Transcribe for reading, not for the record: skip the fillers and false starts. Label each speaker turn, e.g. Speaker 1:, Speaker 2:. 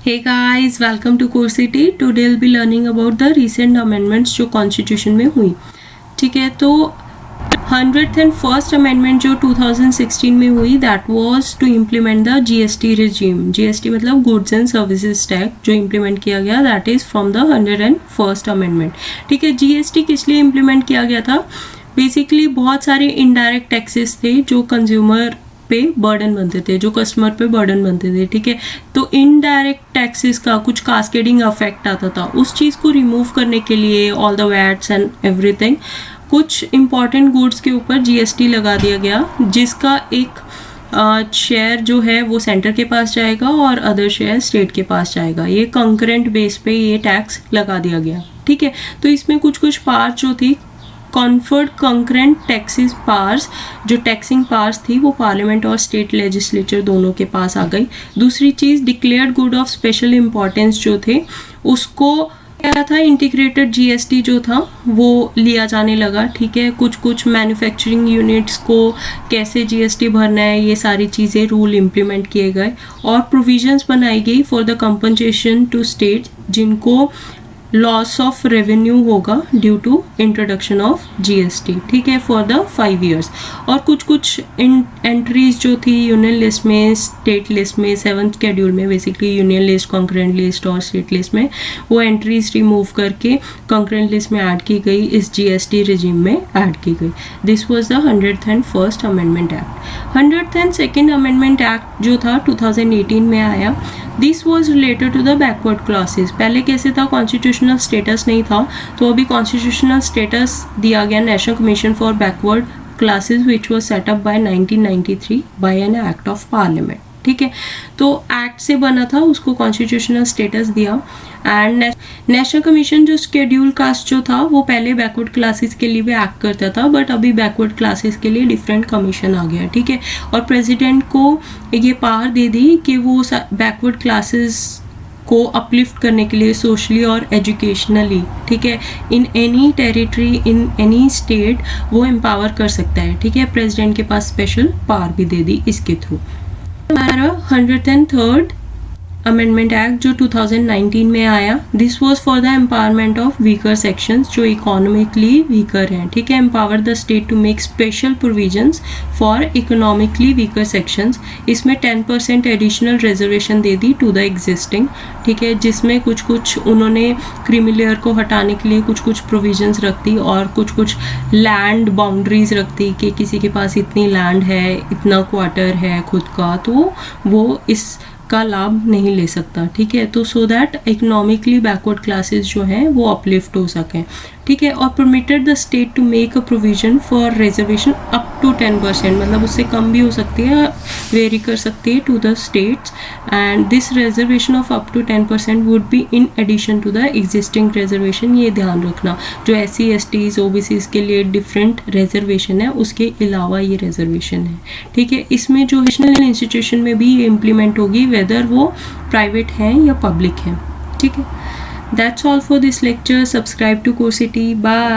Speaker 1: Hey guys, welcome to Core City. Today we'll be learning about the recent amendments जो constitution में हुई. ठीक है, तो 101st अमेंडमेंट जो 2016 में हुई that was to implement the GST regime. GST मतलब गुड्स एंड सर्विसेज टैक्स जो इम्प्लीमेंट किया गया that is from the 101st amendment. ठीक है, जीएसटी किस लिए इम्प्लीमेंट किया गया था? बेसिकली बहुत सारे इनडायरेक्ट टैक्सेस थे जो कंज्यूमर पे बर्डन बनते थे, जो कस्टमर पे बर्डन बनते थे. ठीक है, तो इनडायरेक्ट टैक्सेस का कुछ कास्केडिंग इफेक्ट आता था. उस चीज़ को रिमूव करने के लिए all the watts and everything कुछ इंपॉर्टेंट गुड्स के ऊपर जीएसटी लगा दिया गया, जिसका एक शेयर जो है वो सेंटर के पास जाएगा और अदर शेयर स्टेट के पास जाएगा. ये कंकरेंट बेस पे ये टैक्स लगा दिया गया. ठीक है, तो इसमें कुछ पार्ट जो थी कॉन्फर्ड कंकरेंट टैक्सेस पावर्स, जो टैक्सिंग पावर्स थी वो पार्लियामेंट और स्टेट लेजिस्लेचर दोनों के पास आ गई. दूसरी चीज़ declared good of special importance जो थे उसको क्या था, इंटीग्रेटेड जीएसटी जो था वो लिया जाने लगा. ठीक है, कुछ मैन्युफैक्चरिंग यूनिट्स को कैसे जीएसटी भरना है ये सारी चीज़ें रूल इम्प्लीमेंट किए गए और प्रोविजंस बनाई गई for the compensation to state जिनको लॉस ऑफ रेवेन्यू होगा due to introduction of GST. ठीक है, फॉर द 5 years. और कुछ एंट्रीज जो थी यूनियन लिस्ट में, स्टेट लिस्ट में, 7th शेड्यूल में basically union list, concurrent list और स्टेट लिस्ट में वो एंट्रीज रिमूव करके कॉन्करेंट लिस्ट में ऐड की गई, इस जीएसटी रिजीम में ऐड की गई. This was the 101st amendment act. 102nd amendment act जो था 2018 में आया. This was related to the backward classes. पहले कैसे था, कॉन्स्टिट्यूशनल स्टेटस नहीं था, तो अभी कॉन्स्टिट्यूशनल स्टेटस दिया गया national commission for backward classes which was set up by 1993 by an act of parliament. ठीक है, तो एक्ट से बना था, उसको कॉन्स्टिट्यूशनल स्टेटस दिया. एंड नेशनल कमीशन जो शेड्यूल कास्ट जो था वो पहले बैकवर्ड क्लासेस के लिए भी एक्ट करता था, बट अभी बैकवर्ड क्लासेस के लिए डिफरेंट कमीशन आ गया. ठीक है, और प्रेसिडेंट को ये पावर दे दी कि वो बैकवर्ड क्लासेस को अपलिफ्ट करने के लिए सोशली और एजुकेशनली, ठीक है, in any territory in any state वो एम्पावर कर सकता है. ठीक है, प्रेसिडेंट के पास स्पेशल पावर भी दे दी इसके थ्रू. हमारा 103rd अमेंडमेंट एक्ट जो 2019 में आया. This was for the empowerment of weaker sections जो इकोनॉमिकली वीकर हैं. ठीक है, empower the state to make special provisions for economically weaker sections. इसमें 10% एडिशनल रिजर्वेशन दे दी टू द एग्जिस्टिंग. ठीक है, जिसमें कुछ उन्होंने क्रीमी लेयर को हटाने के लिए कुछ प्रोविजंस रख दी और कुछ लैंड बाउंड्रीज रख दी कि किसी के पास इतनी लैंड है, इतना क्वार्टर है खुद का, तो वो इस का लाभ नहीं ले सकता. ठीक है, तो so that economically backward classes जो हैं वो अपलिफ्ट हो सकें. ठीक है, और permitted the state to make a provision for reservation up to 10%, मतलब उससे कम भी हो सकती है, वेरी कर सकती है to the states. And this reservation of up to 10% would be in addition to the existing reservation. ये ध्यान रखना, जो SC STs OBCs के लिए डिफरेंट रिजर्वेशन है उसके अलावा ये रिजर्वेशन है. ठीक है, इसमें जो नेशनल इंस्टीट्यूशन में भी ये इम्प्लीमेंट होगी वेदर वो प्राइवेट हैं या पब्लिक हैं. ठीक है, that's all for this lecture. Subscribe to Core City. Bye.